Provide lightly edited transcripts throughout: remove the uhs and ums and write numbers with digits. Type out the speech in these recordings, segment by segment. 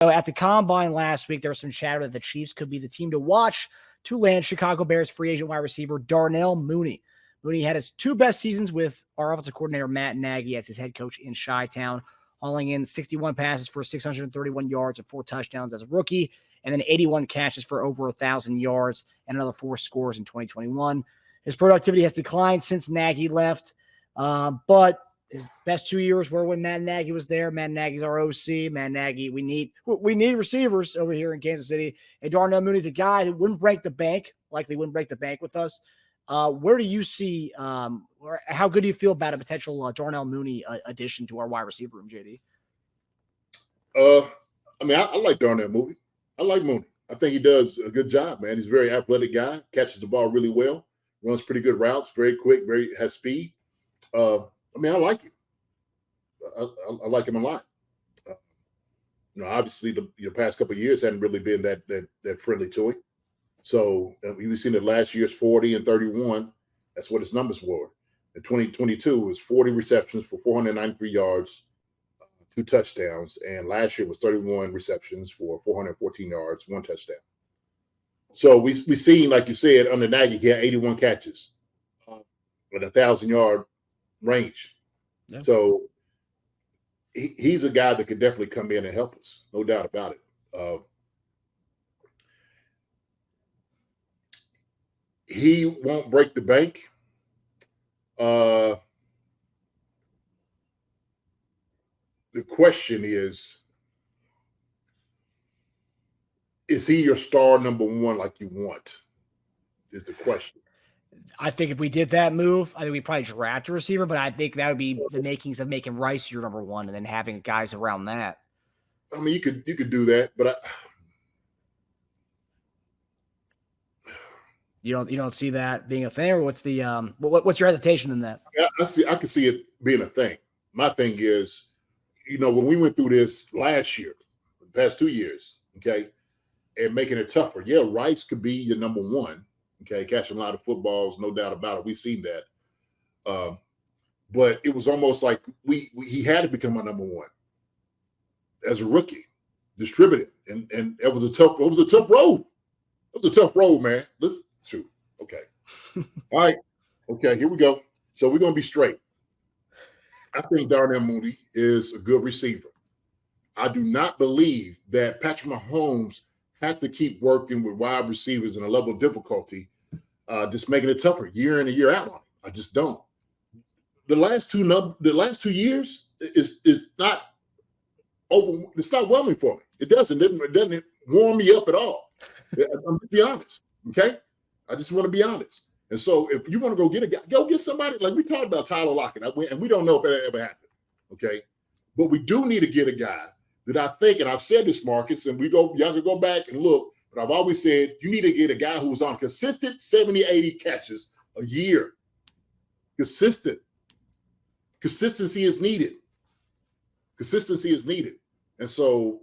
At the Combine last week, there was some chatter that the Chiefs could be the team to watch to land Chicago Bears free agent wide receiver Darnell Mooney. Mooney had his 2 best seasons with our offensive coordinator Matt Nagy as his head coach in Chi-Town, hauling in 61 passes for 631 yards and 4 touchdowns as a rookie, and then 81 catches for over 1,000 yards and another 4 scores in 2021. His productivity has declined since Nagy left, but his best 2 years were when Matt Nagy was there. Matt Nagy's our OC. Matt Nagy, we need receivers over here in Kansas City. And Darnell Mooney's a guy who likely wouldn't break the bank with us. Where do you see, or how good do you feel about a potential Darnell Mooney addition to our wide receiver room, JD? I like Darnell Mooney. I like Mooney. I think he does a good job, man. He's a very athletic guy, catches the ball really well, runs pretty good routes, very quick, has speed. I like him. I like him a lot. Obviously, the past couple of years hadn't really been that friendly to him. So we've seen it last year's 40 and 31. That's what his numbers were. In 2022, it was 40 receptions for 493 yards, 2 touchdowns. And last year was 31 receptions for 414 yards, 1 touchdown. So we seen, like you said, under Nagy, he had 81 catches with 1,000-yard range. Yeah. So he's a guy that could definitely come in and help us, no doubt about it. He won't break the bank. The question is he your star number 1 like you want? Is the question. I think if we did that move, I think we'd probably draft a receiver, but I think that would be the makings of making Rice your number 1 and then having guys around that. I mean, you could do that, but you don't see that being a thing, or what's the what's your hesitation in that? I can see it being a thing. My thing is, when we went through this last year, the past 2 years, okay, and making it tougher. Yeah, Rice could be your number 1. Okay, catching a lot of footballs, no doubt about it. We've seen that. But it was almost like he had to become my number 1 as a rookie, distributed, and it was a tough road. It was a tough road, man. Listen, shoot. Okay, all right. Okay, here we go. So we're gonna be straight. I think Darnell Mooney is a good receiver. I do not believe that Patrick Mahomes has to keep working with wide receivers in a level of difficulty, just making it tougher year in and year out on him. I just don't. The last 2 years is not over. It's not overwhelming for me. It doesn't warm me up at all. I'm gonna be honest. Okay, I just want to be honest. And so, if you want to go get a guy, go get somebody like we talked about Tyler Lockett, and we don't know if that ever happened. Okay, but we do need to get a guy that I think, and I've said this, Marcus, and y'all can go back and look, but I've always said you need to get a guy who's on consistent 70, 80 catches a year. Consistent. Consistency is needed. Consistency is needed. And so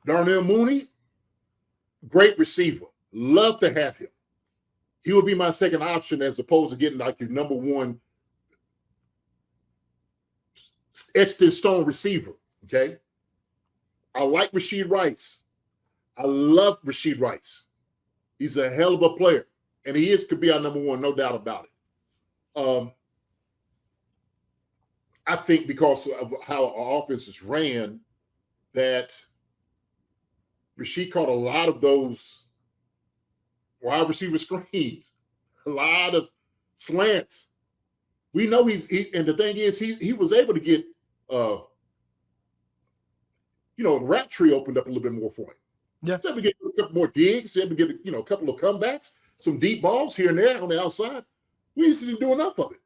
Darnell Mooney, great receiver. Love to have him. He would be my second option as opposed to getting like your number 1 etched in stone receiver. Okay. I like Rashee Rice. I love Rashee Rice. He's a hell of a player. And could be our number 1, no doubt about it. I think because of how our offense is ran, that Rashee caught a lot of those wide receiver screens, a lot of slants. We know and the thing is, he was able to get, the route tree opened up a little bit more for him. Yeah. So able to get a couple more digs, able to get, a couple of comebacks, some deep balls here and there on the outside. We didn't do enough of it.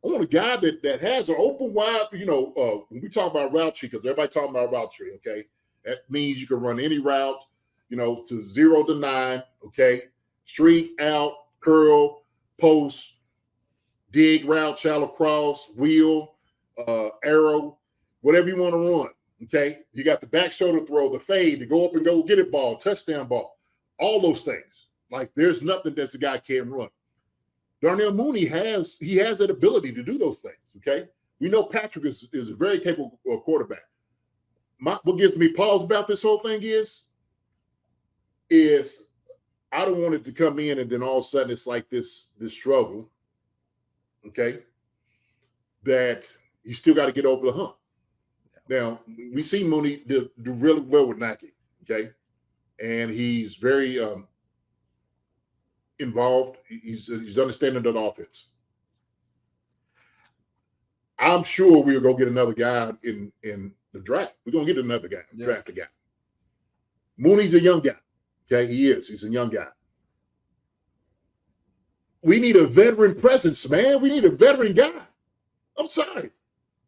I want a guy that has an open wide, when we talk about route tree, because everybody talking about route tree, okay? That means you can run any route, to 0 to 9, okay? Streak, out, curl, post, dig, route, shallow cross, wheel, arrow, whatever you want to run, okay? You got the back shoulder throw, the fade, to go up and go get it ball, touchdown ball, all those things. Like, there's nothing that a guy can't run. Darnell Mooney has that ability to do those things, okay? We know Patrick is a very capable quarterback. what gives me pause about this whole thing is I don't want it to come in and then all of a sudden it's like this struggle, okay, that you still got to get over the hump. Now, we see Mooney do really well with Nagy, okay, and he's very involved. He's understanding of the offense. I'm sure we're going to get another guy in the draft. We're going to get another guy, draft a guy. Mooney's a young guy. Okay, he is. He's a young guy. We need a veteran presence, man. We need a veteran guy. I'm sorry.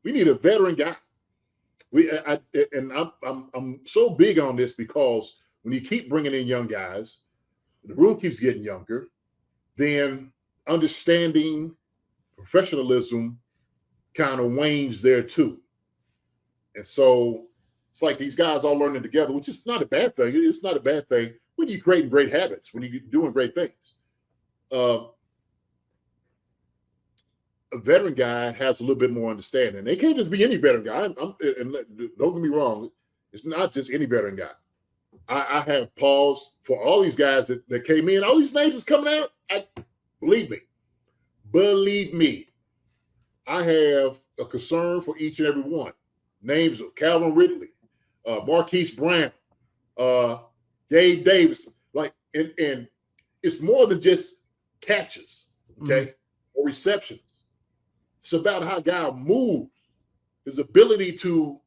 We need a veteran guy. I'm so big on this because when you keep bringing in young guys, the room keeps getting younger, then understanding professionalism kind of wanes there too. And so it's like these guys all learning together, which is not a bad thing. It's not a bad thing when you're creating great habits, when you're doing great things. A veteran guy has a little bit more understanding. They can't just be any veteran guy. And don't get me wrong. It's not just any veteran guy. I have pause for all these guys that came in. All these names is coming out. Believe me, I have a concern for each and every one. Names of Calvin Ridley, Marquise Brown, Dave Davis. And it's more than just catches, okay, or receptions. It's about how a guy moves, his ability to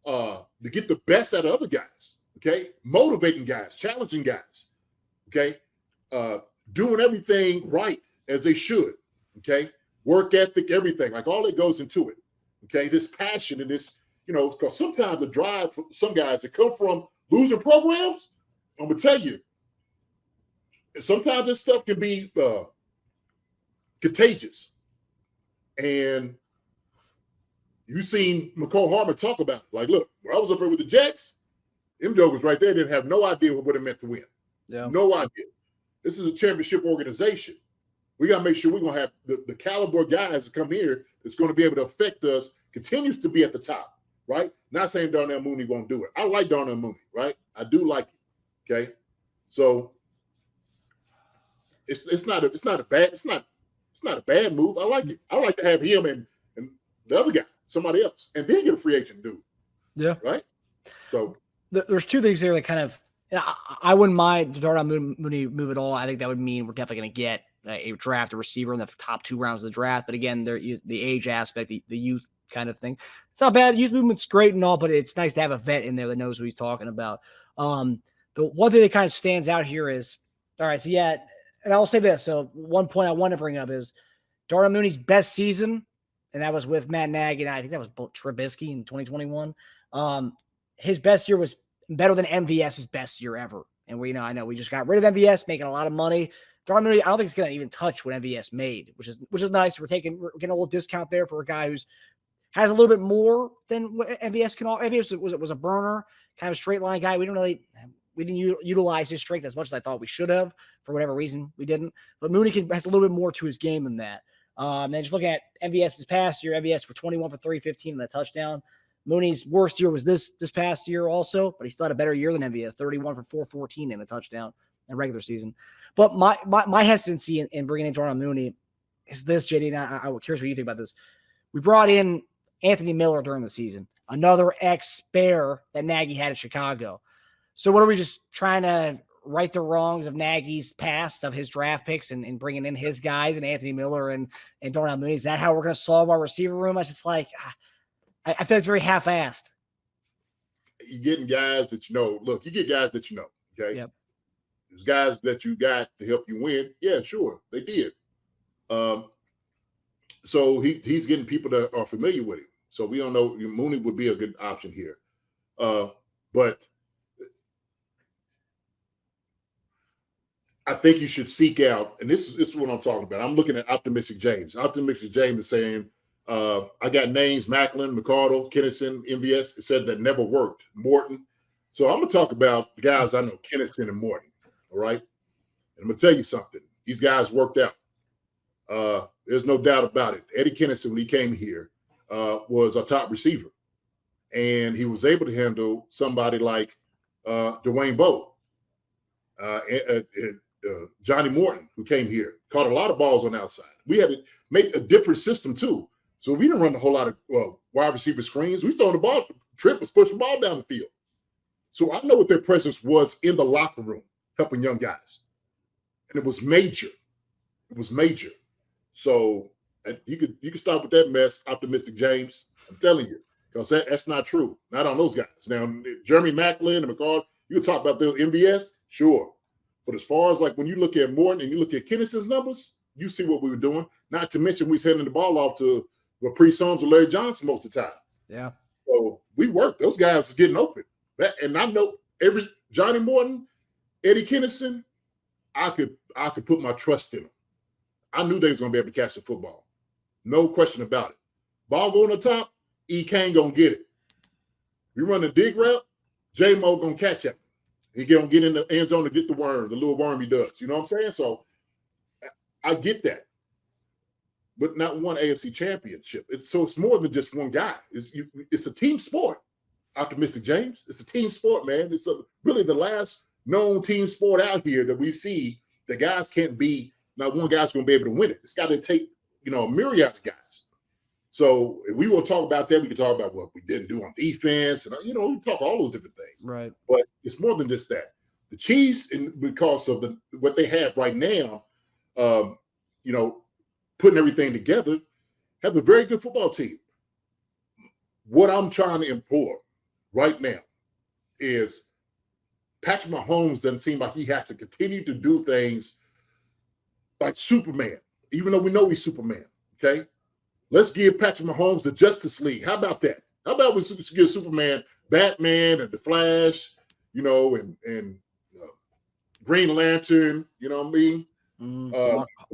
get the best out of other guys, okay, motivating guys, challenging guys, okay, doing everything right as they should, okay, work ethic, everything, like all that goes into it, okay, this passion and this, because sometimes the drive for some guys that come from losing programs, I'm going to tell you, sometimes this stuff can be contagious. And you've seen McCall Harmon talk about it. Like, look, when I was up there with the Jets, them jokers right there didn't have no idea what it meant to win. Yeah. No idea. This is a championship organization. We got to make sure we're going to have the caliber guys that come here that's going to be able to affect us, continues to be at the top, right? Not saying Darnell Mooney won't do it. I like Darnell Mooney, right? I do like it, okay? So it's not a bad move. I like it. I like to have him and the other guy, somebody else, and then get a free agent dude. Yeah. Right? So there's two things there that kind of I wouldn't mind Darnell Mooney move at all. I think that would mean we're definitely going to get a draft, a receiver in the top 2 rounds of the draft. But again, the age aspect, the youth kind of thing. It's not bad. Youth movement's great and all, but it's nice to have a vet in there that knows what he's talking about. The one thing that kind of stands out here is, all right, so yeah, and I'll say this. So one point I want to bring up is Darnell Mooney's best season, and that was with Matt Nagy, and I think that was Trubisky in 2021. His best year was better than MVS's best year ever. And I know we just got rid of MVS, making a lot of money. Darnell Mooney, I don't think it's going to even touch what MVS made, which is nice. We're getting a little discount there for a guy who's has a little bit more than what MVS can offer. MVS was a burner, kind of straight line guy. We didn't utilize his strength as much as I thought we should have. For whatever reason, we didn't. But Mooney has a little bit more to his game than that. And just looking at MVS this past year, MVS for 21 for 315 and a touchdown. Mooney's worst year was this past year also, but he still had a better year than MVS, 31 for 414 and a touchdown in regular season. But my hesitancy in bringing in Darnell Mooney is this, JD, and I'm curious what you think about this. We brought in Anthony Miller during the season, another ex-Bear that Nagy had at Chicago. So what are we just trying to right the wrongs of Nagy's past, of his draft picks and bringing in his guys and Anthony Miller and Darnell Mooney? Is that how we're going to solve our receiver room? I just I feel it's very half-assed. You're getting guys that Look, you get guys that okay? Yep. There's guys that you got to help you win. Yeah, sure, they did. So he's getting people that are familiar with him. So we don't know. Mooney would be a good option here. But I think you should seek out, and this is what I'm talking about. I'm looking at Optimistic James. Optimistic James is saying, I got names, Macklin, McCardle, Kennison, MVS. It said that never worked. Morton. So I'm going to talk about the guys I know, Kennison and Morton. All right. And I'm going to tell you something. These guys worked out. There's no doubt about it. Eddie Kennison, when he came here, was a top receiver. and he was able to handle somebody like Dwayne Bowe, Johnny Morton, who came here, caught a lot of balls on the outside. We had to make a different system too. So we didn't run a whole lot of wide receiver screens. We throwing the ball. Trip was pushing the ball down the field. So I know what their presence was in the locker room, helping young guys. And it was major. It was major. So you could start with that mess, optimistic James. I'm telling you, because that's not true. Not on those guys. Now, Jeremy Maclin and McCall, you can talk about those MVS, sure. But as far as like when you look at Morton and you look at Kennison's numbers, you see what we were doing. Not to mention we was handing the ball off to Pre Songz or Larry Johnson most of the time. Yeah. So we worked. Those guys was getting open. And I know every Johnny Morton, Eddie Kennison, I could put my trust in them. I knew they was going to be able to catch the football. No question about it. Ball going on top, E. Kane going to get it. We run a dig route, J-Mo going to catch him. He going to get in the end zone to get the worm, the little worm he does. You know what I'm saying? So I get that. But not one AFC championship. It's more than just one guy. It's a team sport. Optimistic James. It's a team sport, man. It's really the last known team sport out here that we see that guys can't be. Not one guy's going to be able to win it. It's got to take, a myriad of guys. So if we want to talk about that, we can talk about what we didn't do on defense, and we talk all those different things. Right. But it's more than just that. The Chiefs, because of what they have right now, putting everything together, have a very good football team. What I'm trying to implore right now is Patrick Mahomes doesn't seem like he has to continue to do things like Superman, even though we know he's Superman, okay? Let's give Patrick Mahomes the Justice League. How about that? How about we give Superman Batman and the Flash, and Green Lantern, you know what I mean?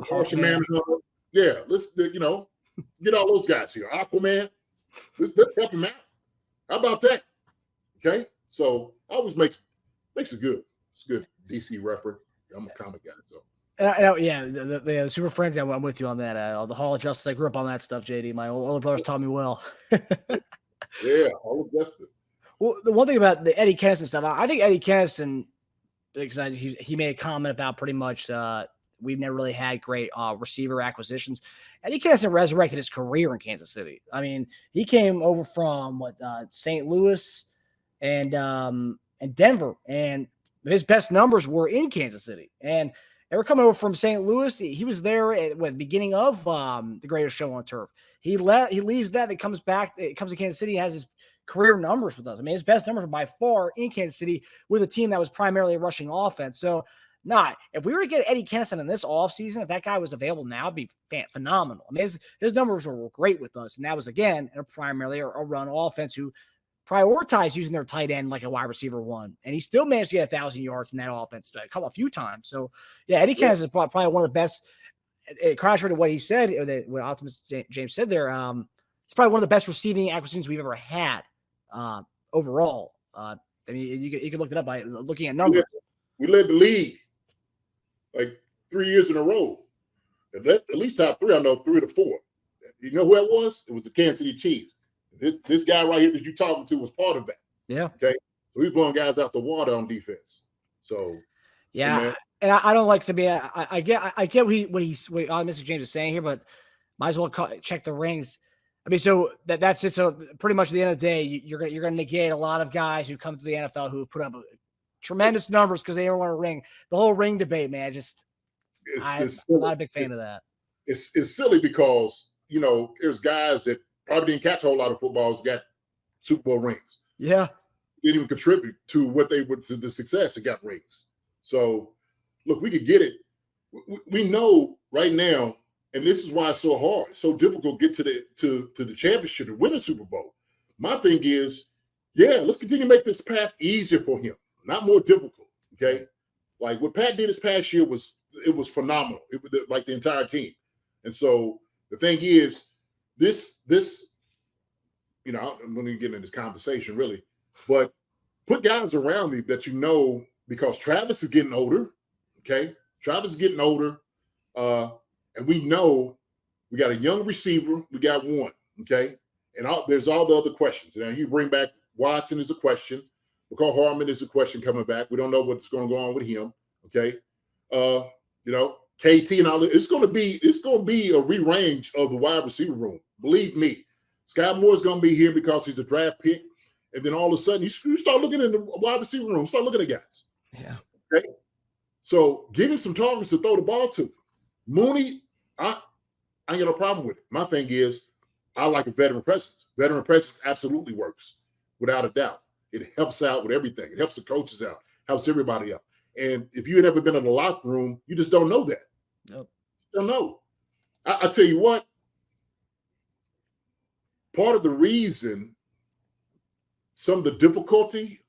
Martian Manhunter. Yeah, let's, get all those guys here. Aquaman, let's help him out. How about that? Okay? So always makes it good. It's a good DC reference. I'm a comic guy, so. The Super Friends, I'm with you on that. The Hall of Justice, I grew up on that stuff, JD. My older brothers taught me well. Yeah, Hall of Justice. Well, the one thing about the Eddie Kennison stuff, I think Eddie Kennison, because he made a comment about pretty much we've never really had great receiver acquisitions. Eddie Kennison resurrected his career in Kansas City. I mean, he came over from St. Louis and Denver, and his best numbers were in Kansas City. And they were coming over from St. Louis. He was there at the beginning of the greatest show on turf. He leaves that. It comes back. It comes to Kansas City. Has his career numbers with us. I mean, his best numbers are by far in Kansas City with a team that was primarily a rushing offense. So, if we were to get Eddie Kennison in this offseason, if that guy was available now, it'd be phenomenal. I mean, his numbers were great with us, and that was, again, primarily a run offense who prioritized using their tight end like a wide receiver one, and he still managed to get 1,000 yards in that offense a few times. So, Eddie Kennison is probably one of the best. Contrary to what he said, what Optimus James said there, it's probably one of the best receiving acquisitions we've ever had overall. I mean, you can look it up by looking at numbers. We led the league like 3 years in a row. At least top three, I know 3 to 4. You know who that was? It was the Kansas City Chiefs. This guy right here that you're talking to was part of that. Yeah. Okay. So he's blowing guys out the water on defense. So yeah, and I don't like to be. I get what Mr. James is saying here, but might as well check the rings. I mean, so that's it. So pretty much at the end of the day, you're gonna negate a lot of guys who come to the NFL who have put up tremendous numbers because they don't want to ring. The whole ring debate, man. I'm not a big fan of that. It's silly because there's guys that probably didn't catch a whole lot of footballs, got Super Bowl rings. Yeah. Didn't even contribute to what they would to the success. It got rings. So, look, we could get it. We know right now, and this is why it's so hard, it's so difficult to get to the championship and win a Super Bowl. My thing is, let's continue to make this path easier for him, not more difficult. Okay, like what Pat did this past year was phenomenal. It was like the entire team, and so the thing is, this I'm going to get into this conversation really, but put guys around me that because Travis is getting older. Okay, Travis is getting older, and we know we got a young receiver. We got one. Okay, And there's all the other questions. Now you bring back Watson is a question. McCall Harmon is a question coming back. We don't know what's going to go on with him. Okay. KT and all that. It's going to be a rearrange of the wide receiver room. Believe me. Scott Moore's going to be here because he's a draft pick. And then all of a sudden you start looking in the wide receiver room, start looking at guys. Yeah. Okay. So give him some targets to throw the ball to. Mooney, I ain't got no problem with it. My thing is, I like a veteran presence. Veteran presence absolutely works, without a doubt. It helps out with everything. It helps the coaches out, helps everybody out. And if you had never been in the locker room, you just don't know that. Nope. You don't know. I tell you what, part of the reason some of the difficulty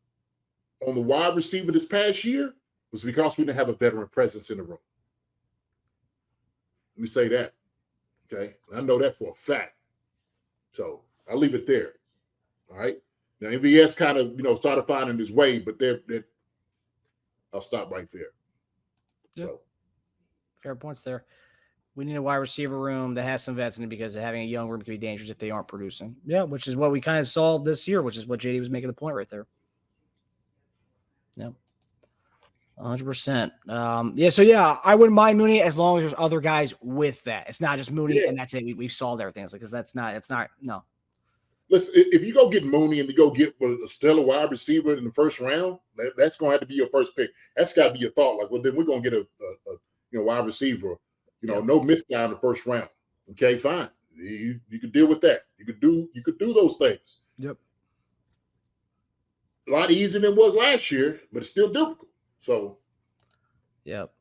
on the wide receiver this past year was because we didn't have a veteran presence in the room. Let me say that. Okay. I know that for a fact. So I'll leave it there. All right. Now MVS kind of, started finding his way, but I'll stop right there. Yep. So fair points there. We need a wide receiver room that has some vets in it because having a young room can be dangerous if they aren't producing. Yeah, which is what we kind of saw this year, which is what JD was making the point right there. Yeah. 100%. I wouldn't mind Mooney as long as there's other guys with that. It's not just Mooney and that's it. We solved everything. Because it's not. Listen, if you go get Mooney and you go get a stellar wide receiver in the first round, that's going to have to be your first pick. That's got to be your thought. Like, well, then we're going to get a wide receiver. No miss guy in the first round. Okay, fine. You could deal with that. You could do those things. Yep. A lot easier than it was last year, but it's still difficult. So, yep.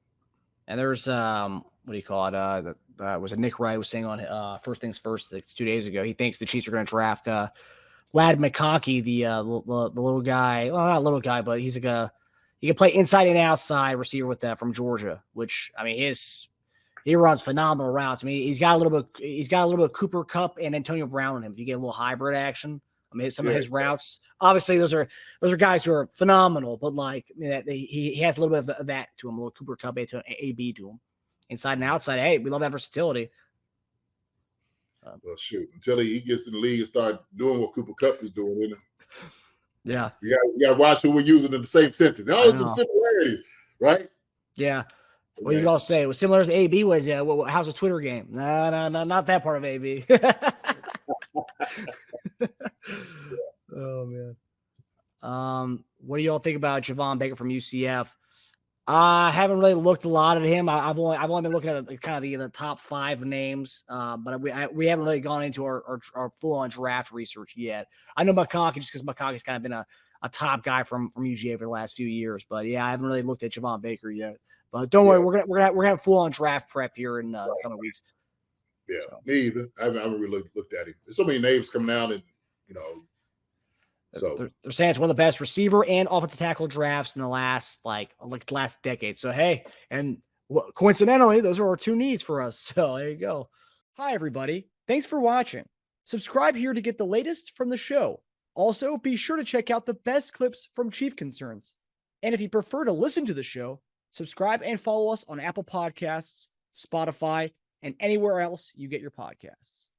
And there's what do you call it? Was it Nick Wright was saying on First Things First 2 days ago? He thinks the Chiefs are going to draft Lad McConkey, the little guy. Well, not little guy, but he's he can play inside and outside receiver with that from Georgia. Which I mean, he runs phenomenal routes. I mean, he's got a little bit of Cooper Kupp and Antonio Brown in him. If you get a little hybrid action. I mean, some of his routes, obviously, those are guys who are phenomenal, but he has a little bit of that to him, a little Cooper Kupp to AB to him, inside and outside. Hey, we love that versatility. Well, shoot, until he gets in the league and start doing what Cooper Kupp is doing, yeah, you got to watch who we're using in the same sentence. There's some similarities, right? Yeah. What you all say? It was similar as AB was. How's the Twitter game? No, not that part of AB. Oh man. What do y'all think about Javon Baker from UCF? I haven't really looked a lot at him. I've only been looking at kind of the top 5 names, but we haven't really gone into our full on draft research yet. I know McConkey just because McConkey's kind of been a top guy from UGA for the last few years, but yeah, I haven't really looked at Javon Baker yet. But don't worry, we're gonna have full on draft prep here in the coming weeks. Yeah, me either. I haven't really looked at him. There's so many names coming out, and so they're saying it's one of the best receiver and offensive tackle drafts in the last last decade. So hey, and coincidentally, those are our 2 needs for us. So there you go. Hi everybody, thanks for watching. Subscribe here to get the latest from the show. Also, be sure to check out the best clips from Chief Concerns. And if you prefer to listen to the show, subscribe and follow us on Apple Podcasts, Spotify, and anywhere else you get your podcasts.